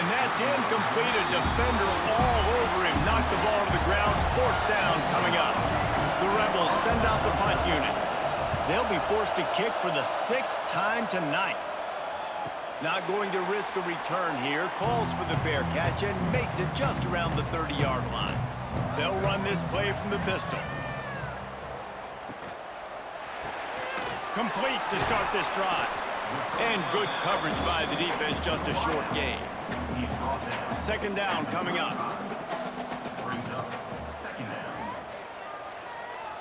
And that's incomplete. A defender all over him. Knocked the ball to the ground. 4th down coming up. The Rebels send out the punt unit. They'll be forced to kick for the 6th time tonight. Not going to risk a return here. Calls for the fair catch and makes it just around the 30-yard line. They'll run this play from the pistol. Complete to start this drive. And good coverage by the defense, just a short gain. 2nd down coming up.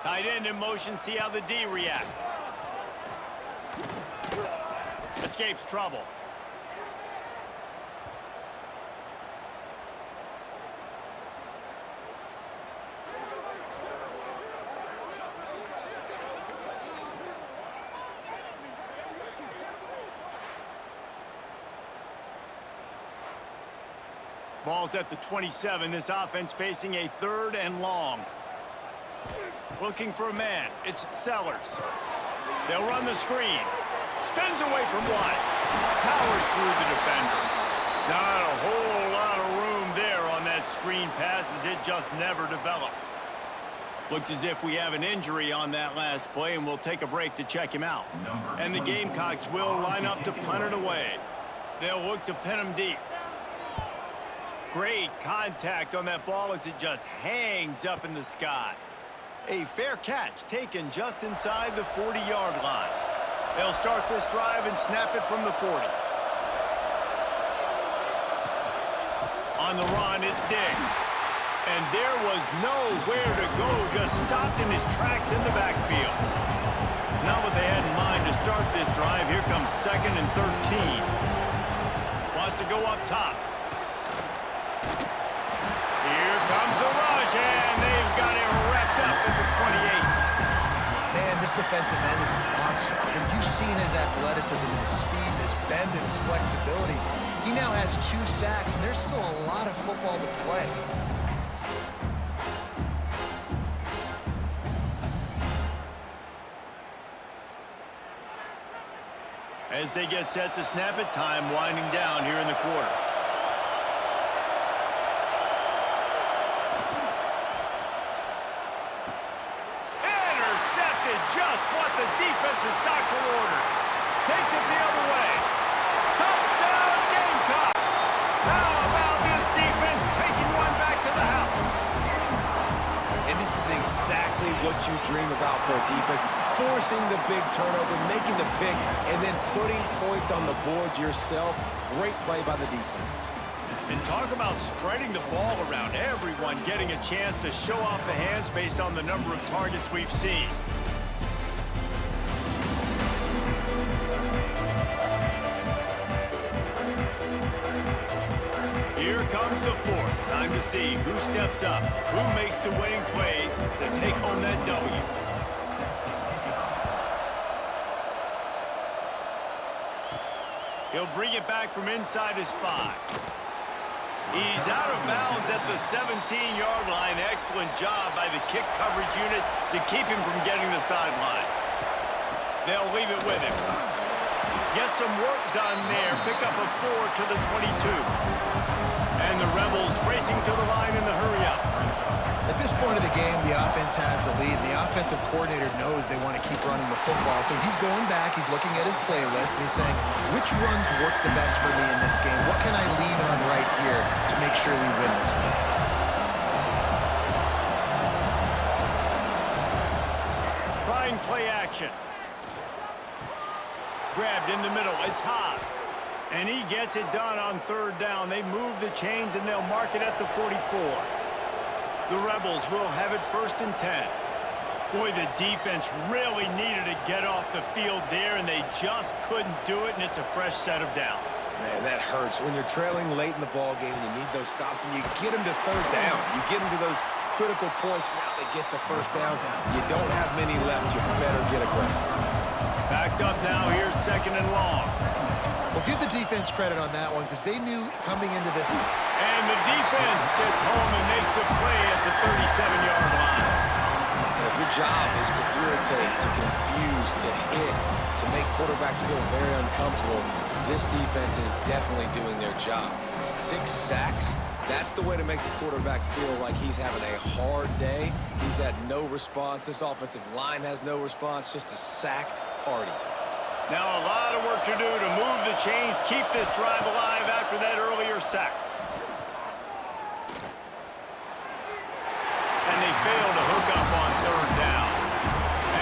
Tight end in motion, see how the D reacts. Escapes trouble. Ball's at the 27. This offense facing a 3rd and long. Looking for a man. It's Sellers. They'll run the screen. Spins away from one. Powers through the defender. Not a whole lot of room there on that screen pass as it just never developed. Looks as if we have an injury on that last play, and we'll take a break to check him out. And the Gamecocks will line up to punt it away. They'll look to pin him deep. Great contact on that ball as it just hangs up in the sky. A fair catch taken just inside the 40-yard line. They'll start this drive and snap it from the 40. On the run, it's Diggs. And there was nowhere to go, just stopped in his tracks in the backfield. Not what they had in mind to start this drive. Here comes 2nd and 13. Wants to go up top. Here comes the rush, and they've got it wrapped up at the 28. Man, this defensive end is a monster. And you've seen his athleticism, his speed, his bend, and his flexibility. He now has 2 sacks, and there's still a lot of football to play. As they get set to snap it, time winding down here in the quarter. what you dream about for a defense. Forcing the big turnover, making the pick, and then putting points on the board yourself. Great play by the defense. And talk about spreading the ball around. Everyone getting a chance to show off the hands based on the number of targets we've seen. Here comes the fourth. Time to see who steps up, who makes the winning plays to take home that W. He'll bring it back from inside his 5. He's out of bounds at the 17-yard line. Excellent job by the kick coverage unit to keep him from getting the sideline. They'll leave it with him. Get some work done there. Pick up a 4 to the 22. And the Rebels racing to the line in the hurry-up. At this point of the game, the offense has the lead. The offensive coordinator knows they want to keep running the football. So he's going back, he's looking at his playlist, and he's saying, which runs work the best for me in this game? What can I lean on right here to make sure we win this one? Trying play action. Grabbed in the middle. It's Haas. And he gets it done on 3rd down. They move the chains, and they'll mark it at the 44. The Rebels will have it 1st and 10. Boy, the defense really needed to get off the field there, and they just couldn't do it, and it's a fresh set of downs. Man, that hurts. When you're trailing late in the ball game, you need those stops, and you get them to 3rd down. You get them to those critical points. Now they get the 1st down. You don't have many left. You better get aggressive. Backed up now. Here's 2nd and long. Well, give the defense credit on that one because they knew coming into this. And the defense gets home and makes a play at the 37-yard line. And if your job is to irritate, to confuse, to hit, to make quarterbacks feel very uncomfortable, this defense is definitely doing their job. 6 sacks, that's the way to make the quarterback feel like he's having a hard day. He's had no response. This offensive line has no response, just a sack party. Now a lot of work to do to move the chains, keep this drive alive after that earlier sack. And they fail to hook up on 3rd down.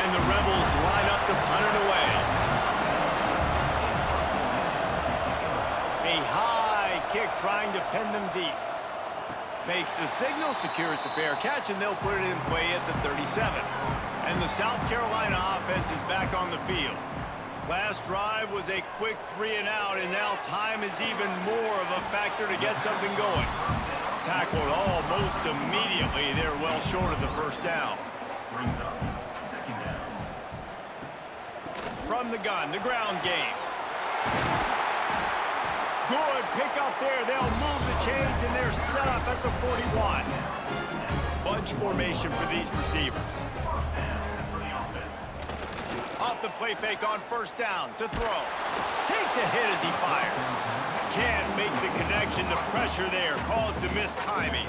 And the Rebels line up to punt it away. A high kick trying to pin them deep. Makes the signal, secures the fair catch, and they'll put it in play at the 37. And the South Carolina offense is back on the field. Last drive was a quick 3 and out, and now time is even more of a factor to get something going. Tackled almost immediately. They're well short of the 1st down. Brings up 2nd down. From the gun, the ground game. Good pick up there. They'll move the chains, and they're set up at the 41. Bunch formation for these receivers. Off the play fake on 1st down to throw. Takes a hit as he fires. Can't make the connection. The pressure there caused the missed timing.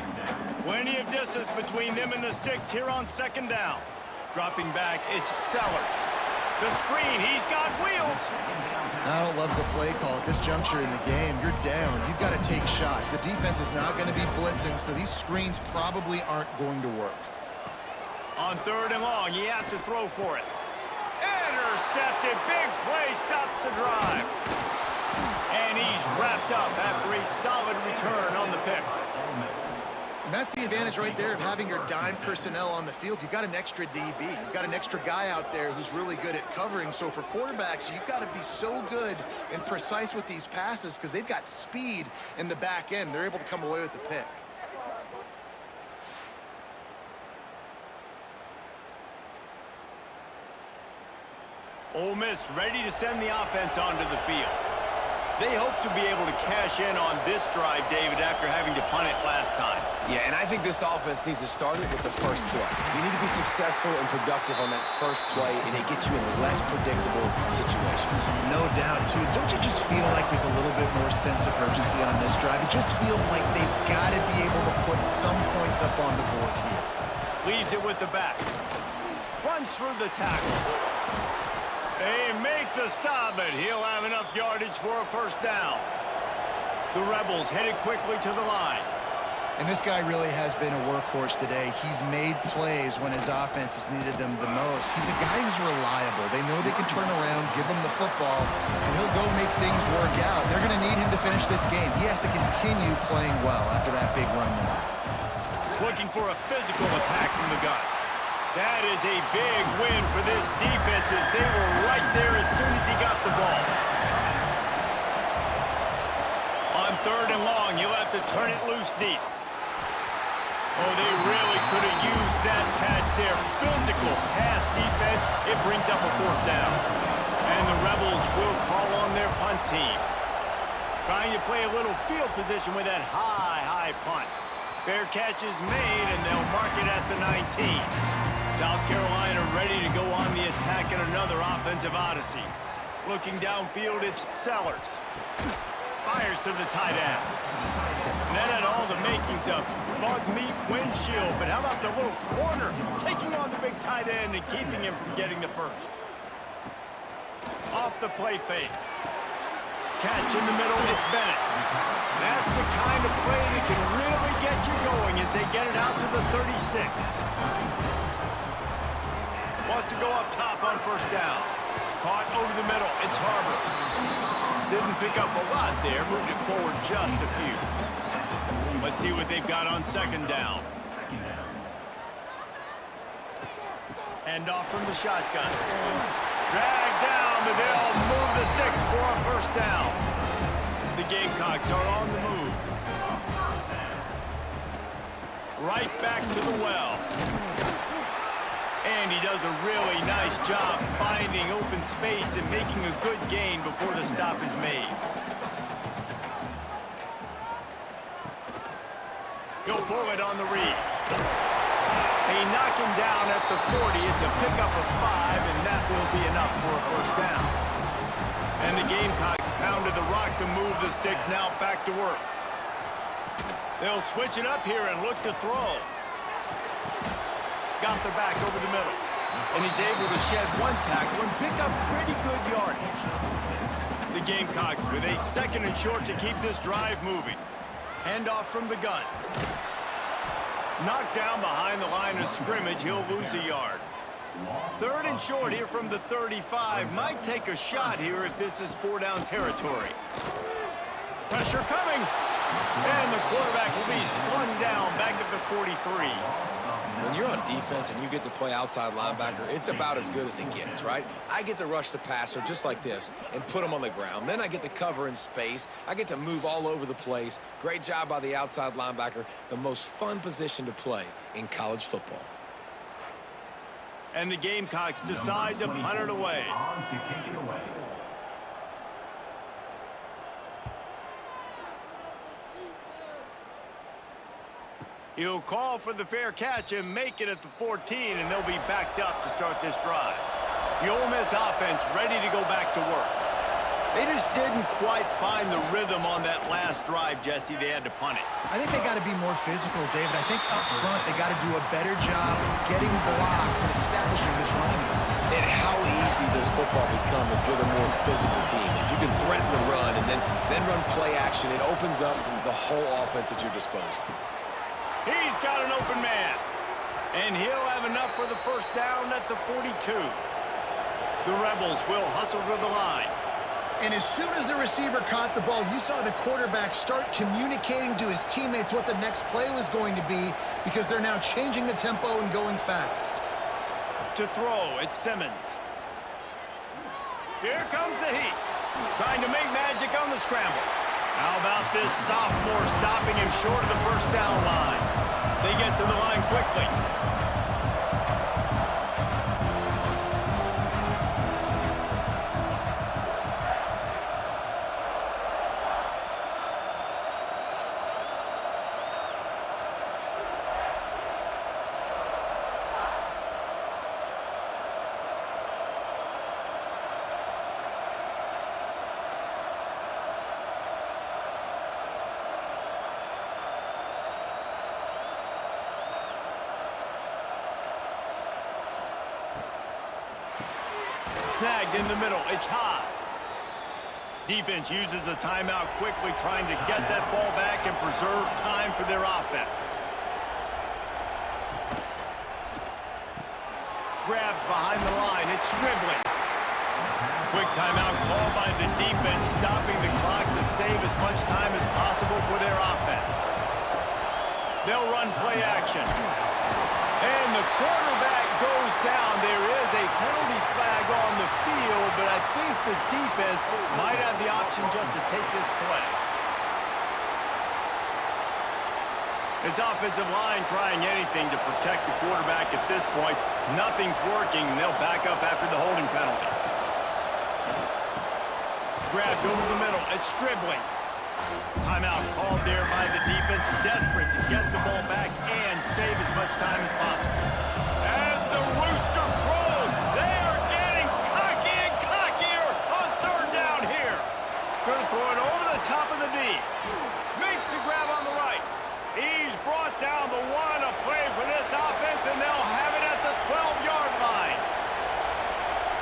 Plenty of distance between them and the sticks here on 2nd down. Dropping back, it's Sellers. The screen, he's got wheels. I don't love the play call at this juncture in the game. You're down. You've got to take shots. The defense is not going to be blitzing, so these screens probably aren't going to work. On 3rd and long, he has to throw for it. Intercepted. Big play stops the drive. And he's wrapped up after a solid return on the pick. And that's the advantage right there of having your dime personnel on the field. You've got an extra DB. You've got an extra guy out there who's really good at covering. So for quarterbacks, you've got to be so good and precise with these passes because they've got speed in the back end. They're able to come away with the pick. Ole Miss ready to send the offense onto the field. They hope to be able to cash in on this drive, David, after having to punt it last time. Yeah, and I think this offense needs to start it with the first play. You need to be successful and productive on that first play, and it gets you in less predictable situations. No doubt, too. Don't you just feel like there's a little bit more sense of urgency on this drive? It just feels like they've got to be able to put some points up on the board here. Leaves it with the back. Runs through the tackle. They make the stop, but he'll have enough yardage for a 1st down. The Rebels headed quickly to the line. And this guy really has been a workhorse today. He's made plays when his offense has needed them the most. He's a guy who's reliable. They know they can turn around, give him the football, and he'll go make things work out. They're going to need him to finish this game. He has to continue playing well after that big run there. Looking for a physical attack from the gun. That is a big win for this defense as they were right there as soon as he got the ball. On 3rd and long, you'll have to turn it loose deep. Oh, they really could have used that catch there. Physical pass defense. It brings up a 4th down. And the Rebels will call on their punt team. Trying to play a little field position with that high punt. Fair catch is made, and they'll mark it at the 19. South Carolina ready to go on the attack in another offensive odyssey. Looking downfield, it's Sellers. Fires to the tight end. And that had all the makings of bug meat windshield, but how about the little corner taking on the big tight end and keeping him from getting the first? Off the play fake. Catch in the middle, it's Bennett. That's the kind of play that can really get you going as they get it out to the 36. Wants to go up top on 1st down. Caught over the middle, it's Harbor. Didn't pick up a lot there, moved it forward just a few. Let's see what they've got on 2nd down. Hand off from the shotgun. Drag down, but they'll move the sticks for a 1st down. The Gamecocks are on the move. Right back to the well. And he does a really nice job finding open space and making a good gain before the stop is made. He'll pull it on the read. They knock him down at the 40. It's a pickup of 5, and that will be enough for a 1st down. And the Gamecocks pounded the rock to move the sticks, now back to work. They'll switch it up here and look to throw. Got the back over the middle. And he's able to shed 1 tackle and pick up pretty good yardage. The Gamecocks with a 2nd and short to keep this drive moving. Handoff from the gun. Knocked down behind the line of scrimmage. He'll lose a yard. 3rd and short here from the 35. Might take a shot here if this is 4-down territory. Pressure coming. And the quarterback will be slung down back at the 43. When you're on defense and you get to play outside linebacker, it's about as good as it gets, right? I get to rush the passer just like this and put him on the ground. Then I get to cover in space. I get to move all over the place. Great job by the outside linebacker. The most fun position to play in college football. And the Gamecocks decide to punt it away. On to kick it away. He'll call for the fair catch and make it at the 14, and they'll be backed up to start this drive. The Ole Miss offense ready to go back to work. They just didn't quite find the rhythm on that last drive, Jesse. They had to punt it. I think they got to be more physical, David. I think up front they got to do a better job getting blocks and establishing this running game. And how easy does football become if you're the more physical team? If you can threaten the run and then run play action, it opens up the whole offense at your disposal. He's got an open man. And he'll have enough for the 1st down at the 42. The Rebels will hustle to the line. And as soon as the receiver caught the ball, you saw the quarterback start communicating to his teammates what the next play was going to be because they're now changing the tempo and going fast. To throw, it's Simmons. Here comes the heat. Trying to make magic on the scramble. How about this sophomore stopping him short of the 1st down line? They get to the line quickly. Snagged in the middle. It's Haas. Defense uses a timeout quickly, trying to get that ball back and preserve time for their offense. Grabbed behind the line. It's dribbling. Quick timeout call by the defense, stopping the clock to save as much time as possible for their offense. They'll run play action. And the quarterback goes down. There is a penalty flag on the field, but I think the defense might have the option just to take this play. This offensive line trying anything to protect the quarterback at this point. Nothing's working, and they'll back up after the holding penalty. Grabbed over the middle. It's dribbling. Timeout called there by the defense, desperate to get the ball back and save as much time as possible. As the rooster crows, they are getting cocky and cockier on third down here. Going to throw it over the top of the D. Makes the grab on the right. He's brought down the one, a play for this offense, and they'll have it at the 12-yard line.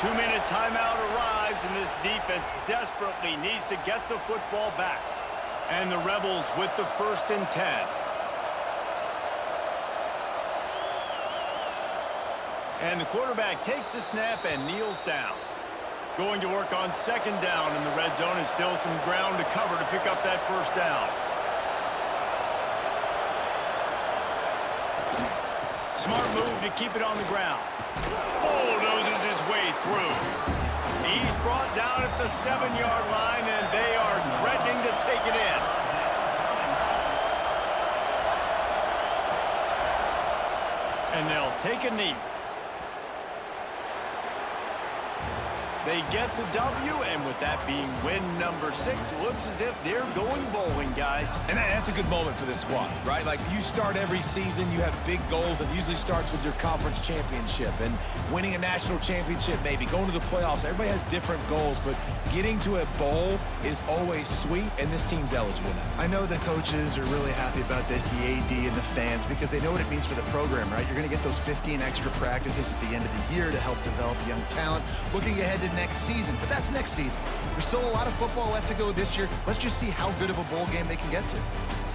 2-minute timeout arrives, and this defense desperately needs to get the football back. And the Rebels with the 1st and 10. And the quarterback takes the snap and kneels down. Going to work on 2nd down in the red zone, and still some ground to cover to pick up that 1st down. Smart move to keep it on the ground. Bulldozes his way through. He's brought down at the 7-yard line, and they are threatening to take it in. And they'll take a knee. They get the W, and with that being win number 6, it looks as if they're going bowling, guys. And that's a good moment for this squad, right? Like, you start every season, you have big goals. It usually starts with your conference championship and winning a national championship, maybe going to the playoffs. Everybody has different goals, but getting to a bowl is always sweet, and this team's eligible now. I know the coaches are really happy about this, the AD and the fans, because they know what it means for the program, right? You're going to get those 15 extra practices at the end of the year to help develop young talent. Looking ahead to next season, but that's next season. There's still a lot of football left to go this year. Let's just see how good of a bowl game they can get to.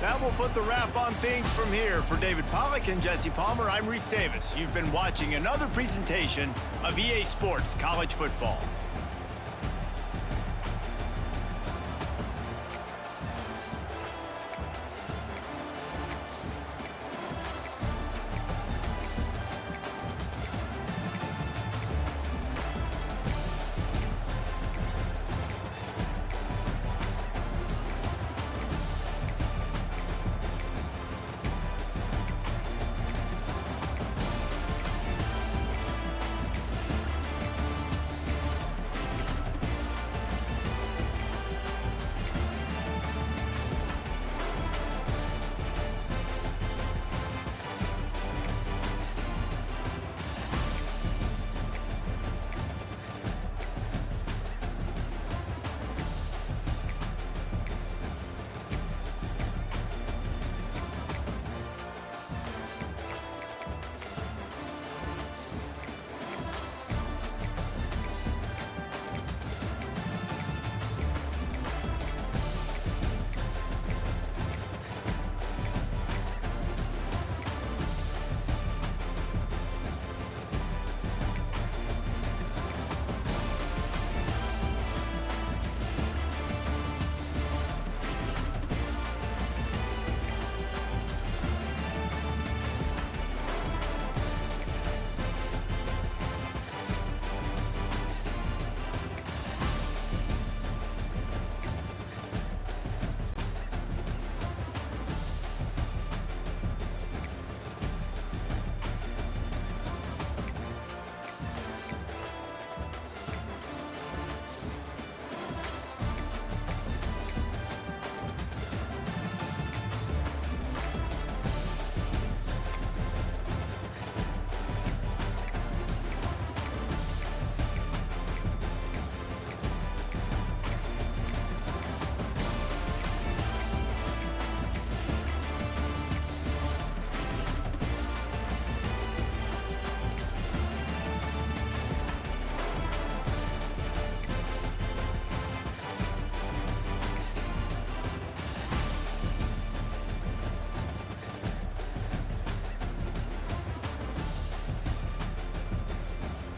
That will put the wrap on things from here. For David Pollack and Jesse Palmer, I'm Reese Davis. You've been watching another presentation of EA Sports College Football.